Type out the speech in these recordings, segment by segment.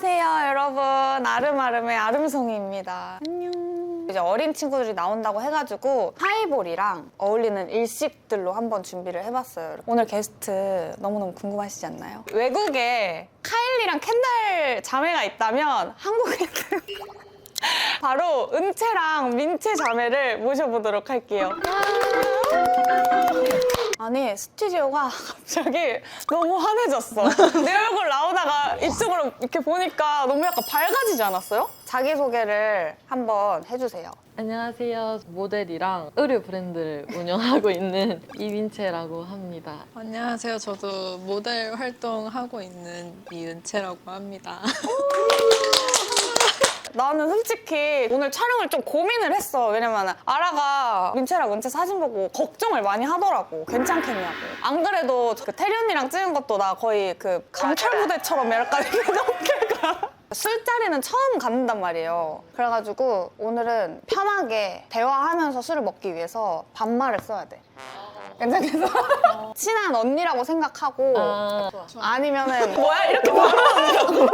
안녕하세요 여러분, 아름아름의 아름송이입니다. 안녕. 이제 어린 친구들이 나온다고 해가지고 하이볼이랑 어울리는 일식들로 한번 준비를 해봤어요. 오늘 게스트 너무너무 궁금하시지 않나요? 외국에 카일리랑 켄달 자매가 있다면 한국에는 바로 은채랑 민채 자매를 모셔보도록 할게요. 아니 스튜디오가 갑자기 너무 환해졌어. 내 얼굴 나오다가 이쪽으로 이렇게 보니까 너무 약간 밝아지지 않았어요? 자기소개를 한번 해주세요. 안녕하세요. 모델이랑 의류 브랜드를 운영하고 있는 이민채라고 합니다. 안녕하세요. 저도 모델 활동하고 있는 이은채라고 합니다. 나는 솔직히 오늘 촬영을 좀 고민을 했어. 왜냐면 아라가 민채랑 은채 사진 보고 걱정을 많이 하더라고. 괜찮겠냐고. 안 그래도 그 태리 언니랑 찍은 것도 나 거의 그 강철 부대처럼 약간 이렇게 가. 술자리는 처음 갖는단 말이에요. 그래가지고 오늘은 편하게 대화하면서 술을 먹기 위해서 반말을 써야 돼. 괜찮겠어? 친한 언니라고 생각하고 아니면은 뭐야 이렇게 바로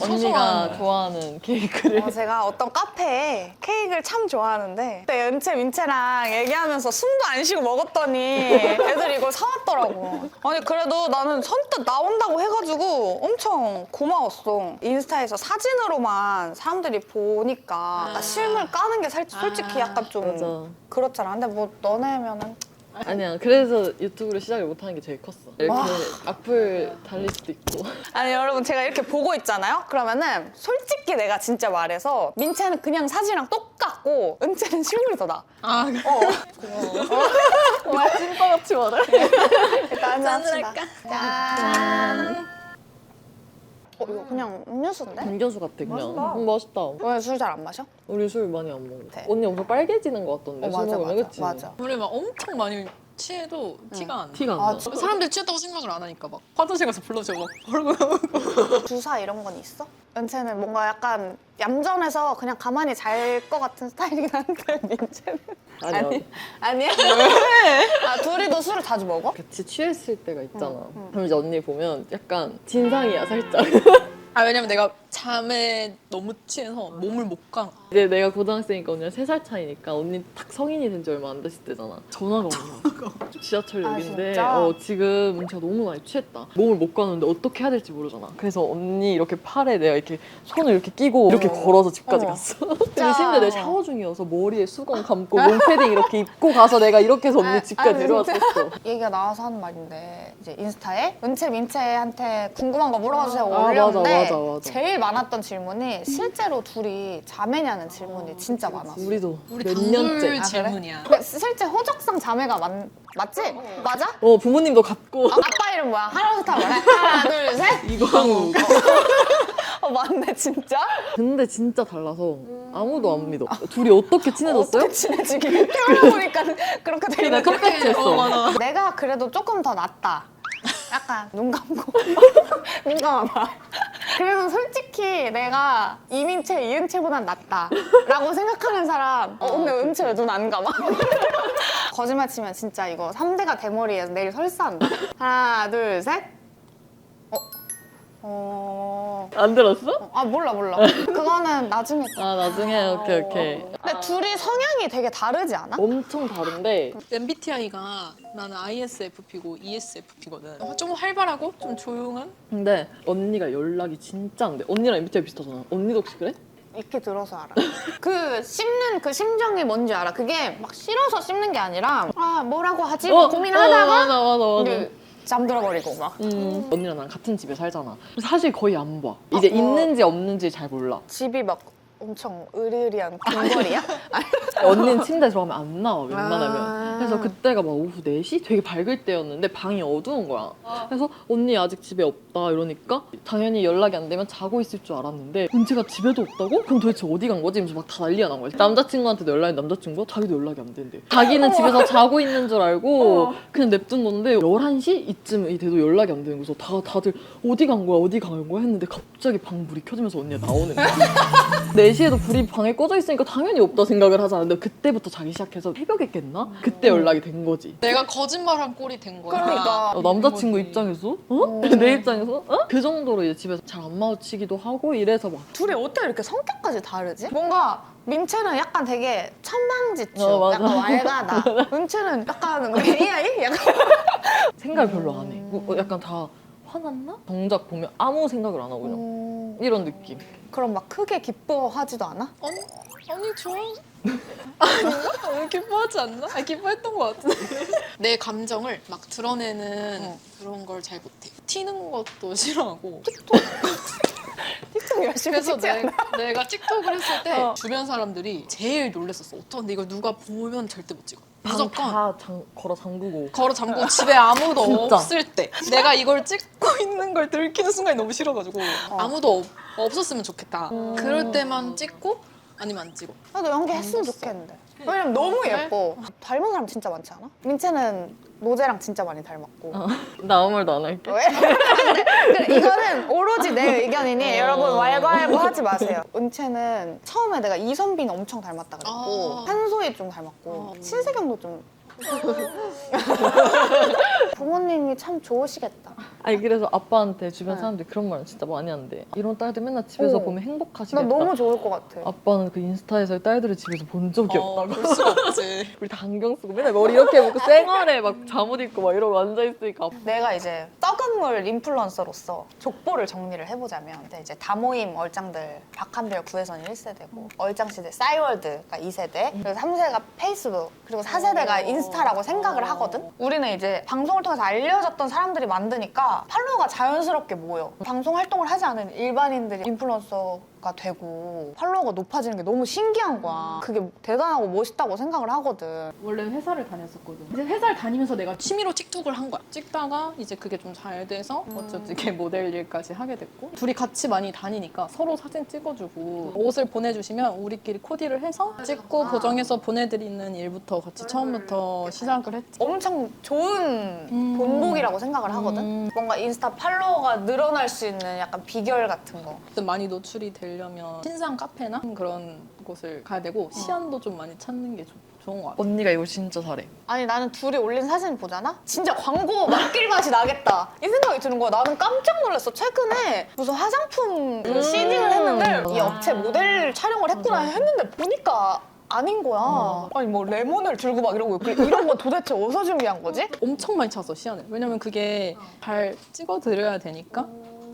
언니가 좋아하는 케이크를. 제가 어떤 카페에 케이크를 참 좋아하는데 그때 은채, 민채랑 얘기하면서 숨도 안 쉬고 먹었더니 애들이 이걸 사왔더라고. 아니 그래도 나는 선뜻 나온다고 해가지고 엄청 고마웠어. 인스타에서 사진으로만 사람들이 보니까 약간 실물 까는 게 솔직히 약간 좀 맞아. 그렇잖아. 근데 뭐 너네면은 아니야. 그래서 유튜브를 시작을 못하는 게 제일 컸어. 이렇게 와. 악플 달릴 수도 있고. 아니 여러분 제가 이렇게 보고 있잖아요? 그러면은 솔직히 내가 진짜 말해서 민채는 그냥 사진이랑 똑같고 은채는 실물이 더 나아. 아, 그래. 와, 찐빠같이 말해. 일단 한잔합시다. 짠할까? 짠. 이거 그냥 음료수인데? 음료수 같아 그냥. 맛있다. 맛있다. 왜 술 잘 안 마셔? 우리 술 많이 안 먹어. 네. 언니 엄청 빨개지는 것 같던데. 술 먹으면 그치? 맞아. 우리 막 엄청 많이 취해도 티가 안 나. 티가 안 아, 나. 사람들이 취했다고 생각을 안 하니까 막 화장실 가서 불러주고 막 바르고 나오고. 주사 이런 건 있어? 은채는 뭔가 약간 얌전해서 그냥 가만히 잘 것 같은 스타일이긴 한데 민채는 아니야. 아니야? 왜? 아 둘이도 술을 자주 먹어? 같이 취했을 때가 있잖아. 그럼 이제 언니 보면 약간 진상이야 살짝. 아, 왜냐면 내가 잠에 너무 취해서 몸을 못 가. 이제 내가 고등학생이니까 언니랑 3살 차이니까 언니 딱 성인이 된 지 얼마 안 됐을 때잖아. 전화가 오냐. 지하철역인데 진짜? 지금 제가 너무 많이 취했다. 몸을 못 가는데 어떻게 해야 될지 모르잖아. 그래서 언니 이렇게 팔에 내가 이렇게 손을 이렇게 끼고 이렇게 걸어서 집까지 어머. 갔어. 근데 심지어 내가 샤워 중이어서 머리에 수건 감고 롱패딩 이렇게 입고 가서 내가 이렇게 해서 언니 집까지 진짜? 데려왔었어. 얘기가 나와서 하는 말인데 이제 인스타에 은채, 민채한테 궁금한 거 물어봐주세요 아, 올렸는데 맞아. 제일 많았던 질문이 실제로 둘이 자매냐는 질문이 진짜 많았어. 우리도 우리 몇 단둘 년째. 질문이야. 근데 실제 호적상 자매가 맞지? 맞아? 부모님도 같고. 아빠 이름 뭐야? 하나부터 다 말해. 하나, 둘, 셋. 이광우. 맞네 진짜? 근데 진짜 달라서 아무도 안 믿어. 둘이 어떻게 친해졌어요? 어떻게 친해지게 태어나보니까 그렇게 돼 나 있는 깜짝 놀랐어. 맞아. 내가 그래도 조금 더 낫다. 약간 눈 감고 눈 감아봐. 그래서 솔직히 내가 이민채, 이은채보단 낫다 라고 생각하는 사람 근데 은채 왜 눈 안 감아? 거짓말 치면 진짜 이거 3대가 대머리에서 내일 설사한다. 하나 둘 셋. 안 들었어? 아 몰라 그거는 나중에. 아 나중에 오케이. 근데 둘이 성향이 되게 다르지 않아? 엄청 다른데 MBTI가 나는 ISFP고 ESFP거든. 좀 활발하고 좀 조용한? 근데 언니가 연락이 진짜 안 돼. 언니랑 MBTI 비슷하잖아. 언니도 혹시 그래? 익히 들어서 알아. 그 씹는 그 심정이 뭔지 알아. 그게 막 싫어서 씹는 게 아니라 뭐라고 하지? 고민하다가 맞아. 이제 잠들어버리고 막. 언니랑 나랑 같은 집에 살잖아. 사실 거의 안 봐. 이제 있는지 없는지 잘 몰라. 집이 막 엄청 으리으리한 궁궐이야? 언니는 침대 들어가면 안 나와 웬만하면. 아. 그래서 그때가 막 오후 4시? 되게 밝을 때였는데 방이 어두운 거야. 그래서 언니 아직 집에 없다 이러니까 당연히 연락이 안 되면 자고 있을 줄 알았는데 은채가 집에도 없다고? 그럼 도대체 어디 간 거지? 이러면서 막 다 난리가 난 거야. 남자친구한테도 연락이 남자친구가 자기도 연락이 안 된대. 자기는 집에서 자고 있는 줄 알고 그냥 냅둔 건데 11시 이쯤이 돼도 연락이 안 되는 거여서 다들 어디 간 거야 했는데 갑자기 방 불이 켜지면서 언니가 나오는 거야. 4시에도 불이 방에 꺼져 있으니까 당연히 없다 생각을 하잖아. 근데 그때부터 자기 시작해서 새벽에 깼나? 그때 연락이 된 거지. 내가 거짓말한 꼴이 된 거야. 그러니까. 남자친구 입장에서? 어? 내 입장에서? 어? 그 정도로 이제 집에서 잘 안 마주치기도 하고 이래서 막 둘이 어떻게 이렇게 성격까지 다르지? 뭔가 민채는 약간 되게 천방지축, 맞아. 약간 왈가다. 은채는 약간 AI? 약간 생각을 별로 안 해. 약간 다 화났나? 정작 보면 아무 생각을 안 하고 그냥 이런 느낌. 그럼 막 크게 기뻐하지도 않아? 아니 좋아. 아니 기뻐하지 않나? 아니 기뻐했던 것 같은데. 내 감정을 막 드러내는 그런 걸 잘 못해. 튀는 것도 싫어하고. 틱톡 열심히 그래서 찍지 않아? 내가 틱톡을 했을 때 어. 주변 사람들이 제일 놀랬었어. 어떡한데 이걸 누가 보면 절대 못 찍어. 방 무조건 다 걸어 잠그고. 걸어 잠그고 집에 아무도 진짜. 없을 때 내가 이걸 찍고 있는 걸 들키는 순간이 너무 싫어가지고 아무도 없었으면 좋겠다. 그럴 때만 찍고 아니면 안 찍어. 나도 연기했으면 좋겠는데. 왜냐면 너무 예뻐. 닮은 사람 진짜 많지 않아? 민채는 노제랑 진짜 많이 닮았고. 나 아무 말도 안 할게. 왜? 근데 이거는 오로지 내 의견이니 여러분 왈가왈부 하지 마세요. 은채는 처음에 내가 이선빈 엄청 닮았다 그랬고 아. 한소희 좀 닮았고 신세경도 좀 부모님이 참 좋으시겠다. 아니 그래서 아빠한테 주변 사람들이 그런 말 진짜 많이 한대. 이런 딸들 맨날 집에서 어. 보면 행복하시겠다. 나 너무 좋을 것 같아. 아빠는 그 인스타에서 딸들을 집에서 본 적이 없다고. 볼 수가 없지. 우리 다 안경 쓰고 맨날 머리 이렇게 묶고 쌩얼에 막 잠옷 입고 막 이러고 앉아있으니까 내가 이제 썩은 물 인플루언서로서 족보를 정리를 해보자면 이제 다모임 얼짱들 박한별 9회선이 1세대고 얼짱시대 싸이월드가 2세대 그리고 3세가 페이스북 그리고 4세대가 인스타라고 생각을 하거든? 우리는 이제 방송을 통해서 알려졌던 사람들이 만드니까 팔로워가 자연스럽게 모여. 방송 활동을 하지 않은 일반인들이 인플루언서가 되고 팔로워가 높아지는 게 너무 신기한 거야. 그게 대단하고 멋있다고 생각을 하거든. 원래 회사를 다녔었거든. 이제 회사를 다니면서 내가 취미로 틱톡을 한 거야. 찍다가 이제 그게 좀 잘 돼서 어쩌지 모델 일까지 하게 됐고 둘이 같이 많이 다니니까 서로 사진 찍어주고 옷을 보내주시면 우리끼리 코디를 해서 찍고 보정해서 보내드리는 일부터 같이 처음부터 시작을 했지. 엄청 좋은 본보기라고 생각을 하거든. 뭔가 인스타 팔로워가 늘어날 수 있는 약간 비결 같은 거. 많이 노출이 되려면 신상 카페나 그런 곳을 가야 되고 시안도 좀 많이 찾는 게 좋은 것 같아. 언니가 이걸 진짜 잘해. 아니 나는 둘이 올린 사진 보잖아? 진짜 광고 맡길 맛이 나겠다 이 생각이 드는 거야. 나는 깜짝 놀랐어. 최근에 무슨 화장품 그 시딩을 했는데 이 업체 모델 촬영을 했구나 했는데 보니까 아닌 거야. 아니 뭐 레몬을 들고 막 이러고 이런 거 도대체 어디서 준비한 거지? 엄청 많이 찾았어 시안을. 왜냐면 그게 잘 찍어드려야 되니까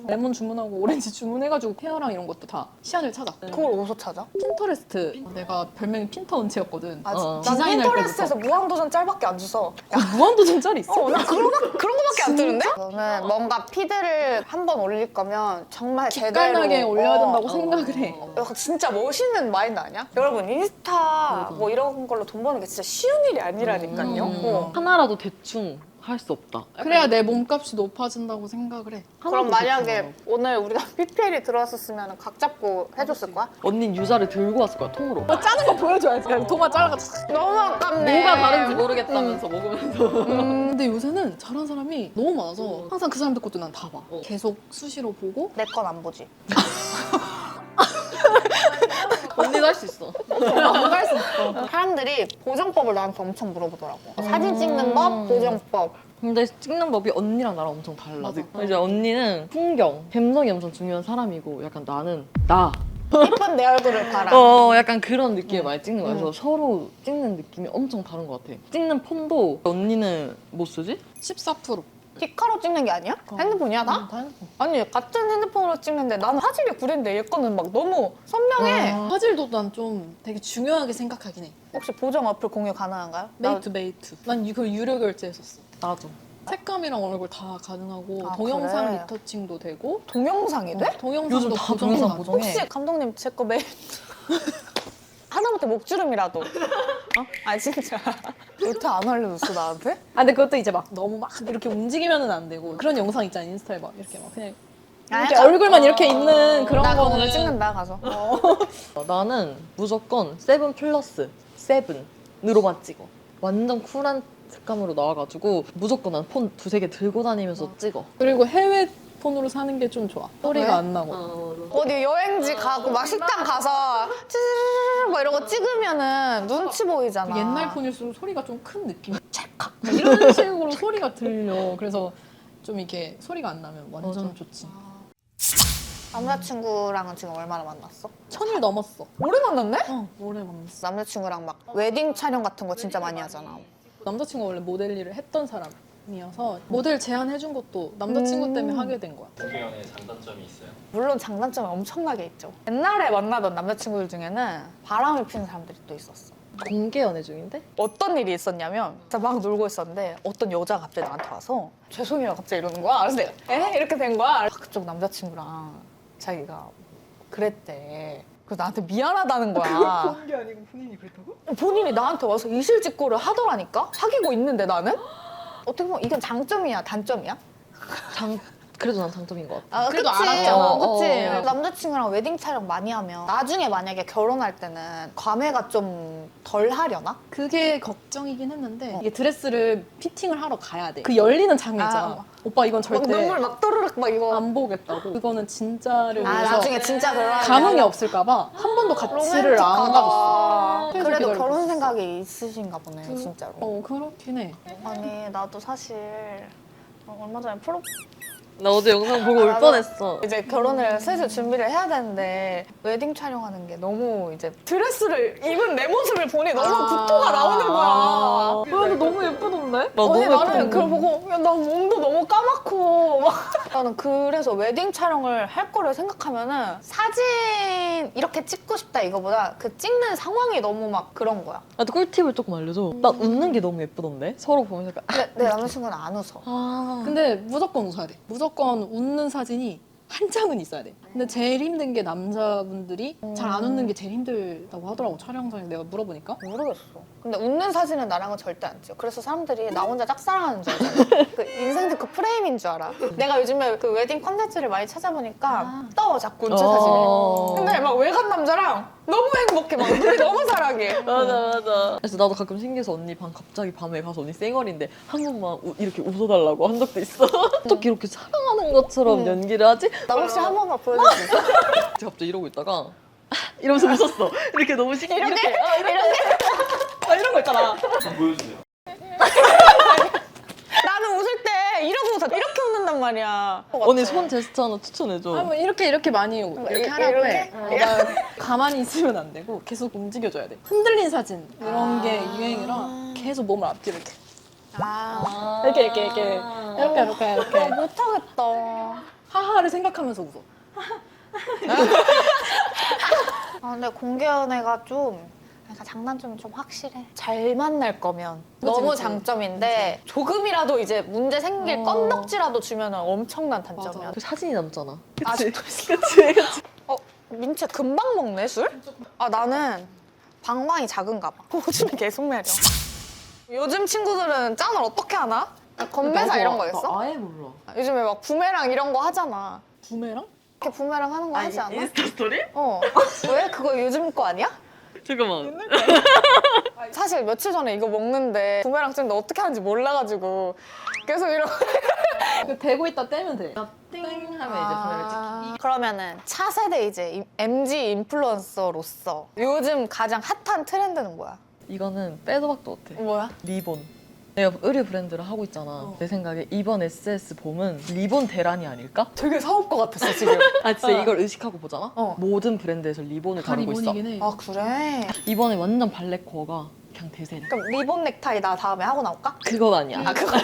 레몬 주문하고 오렌지 주문해가지고 페어랑 이런 것도 다 시안을 찾아. 그걸 어디서 찾아? 핀터레스트. 내가 별명이 핀터 은채였거든. 아, 어. 난 디자인할 핀터레스트에서 무한도전 짤밖에 안 주서 무한도전 짤이 있어. 나 그런 거밖에 안 뜨는데? 저는 뭔가 피드를 한 번 올릴 거면 정말 깔나게 제대로 올려야 된다고 생각을 해. 약간 진짜 멋있는 마인드 아니야? 여러분 인스타 뭐 이런 걸로 돈 버는 게 진짜 쉬운 일이 아니라니까요. 어. 하나라도 대충 할 수 없다. 그래야 내 몸값이 높아진다고 생각을 해. 그럼 하나도 만약에 대충. 오늘 우리가 PPL이 들어왔었으면 각 잡고 해줬을 거야? 언닌 유자를 들고 왔을 거야 통으로. 짜는 거 보여줘야지. 그냥 도마 잘라가지고. 너무 아깝네. 뭐가 다른지 모르겠다면서 먹으면서. 근데 요새는 잘하는 사람이 너무 많아서 항상 그 사람들 것도 난 다 봐. 계속 수시로 보고 내 건 안 보지. 언니도 할 수 있어. 안갈 수 있어. 사람들이 보정법을 나한테 엄청 물어보더라고. 사진 찍는 법, 보정법. 근데 찍는 법이 언니랑 나랑 엄청 달라. 이제 언니는 풍경, 감성이 엄청 중요한 사람이고 약간 나는 나. 예쁜 내 얼굴을 봐라. 약간 그런 느낌을 많이 찍는 거야. 그래서 서로 찍는 느낌이 엄청 다른 것 같아. 찍는 폰도 언니는 뭐 쓰지? 14%. 디카로 찍는 게 아니야? 핸드폰이야 다? 다 핸드폰. 아니 같은 핸드폰으로 찍는데 나는 화질이 구린데 얘 거는 막 너무 선명해. 화질도 난 좀 되게 중요하게 생각하긴 해. 혹시 보정 어플 공유 가능한가요? 메이트. 난 이거 유료 결제했었어. 나도. 색감이랑 얼굴 다 가능하고 아, 동영상 그래? 리터칭도 되고 동영상이 돼? 동영상도 요즘 다 보정해. 동영상 보정해. 혹시 감독님 제 거 메일 하다못해 목주름이라도 아 진짜 요트 안 알려줬어 나한테? 아 근데 그것도 이제 막 너무 막 이렇게 움직이면은 안 되고 그런 영상 있잖아 인스타에 막 이렇게 막 그냥 이렇게 약간- 얼굴만 이렇게 있는 그런 나 그거 거는 오늘 찍는다 가서. 나는 무조건 세븐 플러스 세븐으로만 찍어. 완전 쿨한 색감으로 나와가지고 무조건 난 폰 두세 개 들고 다니면서 찍어. 그리고 해외 폰으로 사는 게 좀 좋아. 소리가 왜? 안 나고. 어디 여행지 가고 막 식당 가서 찌르르르 막 이런 거 찍으면은 눈치 보이잖아. 옛날 폰일수록 소리가 좀 큰 느낌. 찰칵 막 이런 식으로 소리가 들려. 그래서 좀 이렇게 소리가 안 나면 완전 좋지. 남자친구랑은 지금 얼마나 만났어? 1000일 넘었어. 오래 만났네? 오래 만났어. 남자친구랑 막 웨딩 촬영 같은 거 진짜 많이 하잖아. 남자친구가 원래 모델 일을 했던 사람이어서 모델 제안해준 것도 남자친구 때문에 하게 된 거야. 공개연애 장단점이 있어요? 물론 장단점이 엄청나게 있죠. 옛날에 만나던 남자친구들 중에는 바람을 피는 사람들이 또 있었어. 공개 연애 중인데? 어떤 일이 있었냐면 진짜 막 놀고 있었는데 어떤 여자가 갑자기 나한테 와서 죄송해요 갑자기 이러는 거야. 그래서 내가 에? 이렇게 된 거야. 그쪽 남자친구랑 자기가 그랬대. 그래서 나한테 미안하다는 거야. 게 아니고 본인이 그랬다고? 본인이 나한테 와서 이실직고를 하더라니까? 사귀고 있는데 나는? 어떻게 보면 이건 장점이야 단점이야? 그래도 난 장점인 것 같아. 아, 그래도 그치. 알았죠. 그치. 어. 남자친구랑 웨딩 촬영 많이 하면 나중에 만약에 결혼할 때는 과매가 좀 덜 하려나? 그게 걱정이긴 했는데 이게 드레스를 피팅을 하러 가야 돼. 그 열리는 장면 있잖아. 아. 오빠 이건 막 절대 눈물 막 또르륵 막 이거. 안 보겠다고. 그거는 진짜를 아, 위해서 나중에 진짜 결혼하면 감흥이 없을까봐 한 번도 같이를 안 가봤어. 그래서 그래도 기다리고 결혼 있었어. 생각이 있으신가 보네, 진짜로. 그렇긴 해. 아니, 나도 사실 얼마 전에 프로 나 어제 영상 보고 울 나도- 뻔했어. 이제 결혼을 슬슬 준비를 해야 되는데 웨딩 촬영하는 게 너무 이제 드레스를 입은 내 모습을 보니 너무 구토가 나오는 거야. 근데 너무 예쁘던데? 나 아니 너무 나는 예쁘던데. 그걸 보고 야, 나 몸도 너무 까맣고 막 나는 그래서 웨딩 촬영을 할 거를 생각하면은 사진 이렇게 찍고 싶다 이거보다 그 찍는 상황이 너무 막 그런 거야. 나도 꿀팁을 조금 알려줘. 나 웃는 게 너무 예쁘던데? 서로 보면서 약간 근데 내 남자친구는 안 웃어. 근데 무조건 웃어야 돼. 무조건 웃는 사진이 한 장은 있어야 돼. 근데 제일 힘든 게 남자분들이 잘 안 웃는 게 제일 힘들다고 하더라고. 촬영장에 내가 물어보니까. 모르겠어. 근데 웃는 사진은 나랑은 절대 안 찍어. 그래서 사람들이 나 혼자 짝사랑하는 줄 알잖아. 그 인생 그 프레임인 줄 알아. 내가 요즘에 그 웨딩 컨텐츠를 많이 찾아보니까 떠 자꾸 운체 사진을. 근데 막 외간 남자랑 너무 행복해. 막 눈이 너무 사랑해. 맞아. 그래서 나도 가끔 신기해서 언니 방 갑자기 밤에 가서 언니 쌩얼인데 한 번만 이렇게 웃어달라고 한 적도 있어. 어떻게 이렇게 사랑하는 것처럼 연기를 하지? 나 혹시 한 번만 보여줄 수 있어? 갑자기 이러고 있다가 이러면서 웃었어. 이렇게 너무 신기해. 이렇게 이런 거 있잖아. 한번 보여주세요. 나는 웃을 때 이러고 웃어. 이렇게 웃는단 말이야. 언니 손 제스처 하나 추천해줘. 한번 이렇게 많이 이렇게 이렇게, 하라고 이렇게? 해. 나 가만히 있으면 안 되고 계속 움직여줘야 돼. 흔들린 사진 이런 게 유행이라 계속 몸을 앞뒤로 이렇게 아, 이렇게 못하겠다. 하하를 생각하면서 웃어. 아, 근데 공개 연애가 좀 약간 장단점이 좀 확실해. 잘 만날 거면 너무 그치. 장점인데 조금이라도 이제 문제 생길 어. 건덕지라도 주면 엄청난 단점이야. 그 사진이 남잖아. 아직도 있어. 그치? 민채 금방 먹네 술? 아 나는 방광이 작은가 봐. 오줌이 계속 내려. 요즘 친구들은 짠을 어떻게 하나? 건배사 이런 거 있어? 나 아예 몰라. 요즘에 막 부메랑 이런 거 하잖아. 부메랑? 이렇게 부메랑 하는 거 하지 않아? 인스타 스토리? 어. 왜? 그거 요즘 거 아니야? 잠깐만. 사실 며칠 전에 이거 먹는데 부메랑 찍는데 어떻게 하는지 몰라가지고 계속 이러고 그 대고 있다 떼면 돼. 띵 하면 이제 부메랑 찍기. 그러면은 차세대 이제 MZ 인플루언서로서 요즘 가장 핫한 트렌드는 뭐야? 이거는 빼도 박도 못해. 뭐야? 리본. 내가 의류 브랜드를 하고 있잖아. 내 생각에 이번 SS 봄은 리본 대란이 아닐까? 되게 사업가 같았어 지금. 아 진짜 이걸 의식하고 보잖아? 어. 모든 브랜드에서 리본을 다루고 있어. 리본이긴 해. 아 그래? 이번에 완전 발레코어가 그냥 대세래. 그럼 리본 넥타이 나 다음에 하고 나올까? 그건 아니야. 그건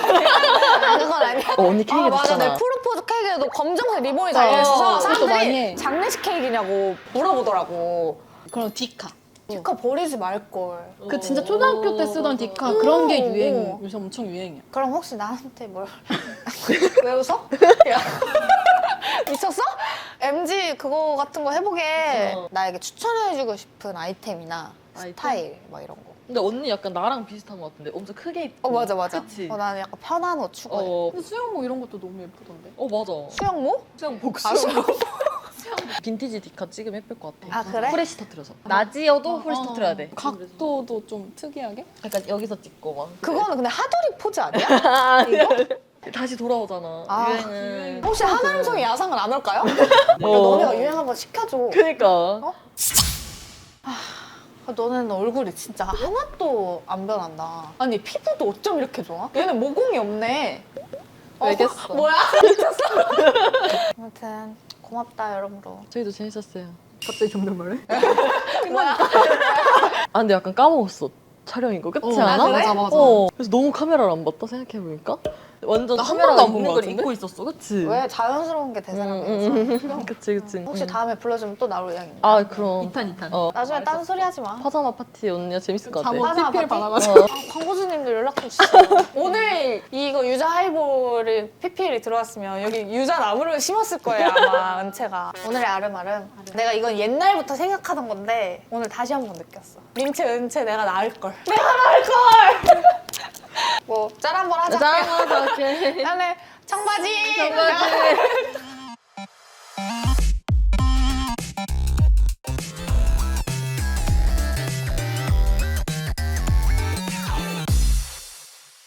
아니야. 언니 케이크 아 맞아, 내 봤잖아. 프로포즈 케이크에도 검정색 리본이 맞아. 달려있어서 그것도 많이 사람들이 해. 장례식 케이크냐고 물어보더라고. 그럼 디카. 디카 버리지 말걸. 그 진짜 초등학교 때 쓰던 디카 그런 게 오. 유행. 요새 엄청 유행이야. 그럼 혹시 나한테 뭘? 왜 웃어? 야. 미쳤어? MG 그거 같은 거 해보게 나에게 추천해주고 싶은 아이템이나 아이템? 스타일 막 이런 거. 근데 언니 약간 나랑 비슷한 것 같은데 엄청 크게 입고. 맞아. 그치? 나는 약간 편한 옷 추구해. 근데 수영복 이런 것도 너무 예쁘던데. 맞아. 수영모? 수영 복수. 아, 수영모? 빈티지 디카 찍으면 예쁠 것 같아. 아, 그래? 후레쉬 터트려서. 낮이어도 후레쉬 터트려야 돼. 각도도 좀 특이하게. 약간 여기서 찍고 막. 그거는 근데 하도리 포즈 아니야? 이거? 다시 돌아오잖아. 아, 유행은. 혹시 하나은송이 야상은 안 올까요? 그러니까 너네가 유행 한번 시켜줘. 그니까. 너네는 얼굴이 진짜 하나도 안 변한다. 아니 피부도 어쩜 이렇게 좋아? 얘는 모공이 없네. 알겠어. 뭐야? 미쳤어. 아무튼 고맙다 여러모로. 저희도 재밌었어요. 갑자기 존댓말해? 뭐야? 아 근데 약간 까먹었어. 촬영인 거 그렇지 않아? 그래? 맞아 맞아. 그래서 너무 카메라를 안 봤다 생각해보니까 완전 나한 카메라가 번도 안본 있는 것 걸 같은데? 잊고 있었어. 그치? 왜 자연스러운 게 대사라면서. 그치. 혹시 다음에 불러주면 또 나올 의향입니다. 아 그럼. 2탄. 나중에 딴 소리 하지 마. 파자마 파티 언니가 재밌을 것 같아. 잠옷 파자마 PPL 파티? 받아가지고. 광고주님들 연락 좀 주시죠. 오늘 이거 유자 하이볼이 PPL이 들어왔으면 여기 유자 나무를 심었을 거예요 아마 은채가. 오늘의 아름아름. 내가 이건 옛날부터 생각하던 건데 오늘 다시 한 번 느꼈어. 민채 은채 내가 나을 걸. 내가 나을 걸. 뭐 짤 한 번 하자. 짠, 오케이. 그다음에 청바지. 청바지.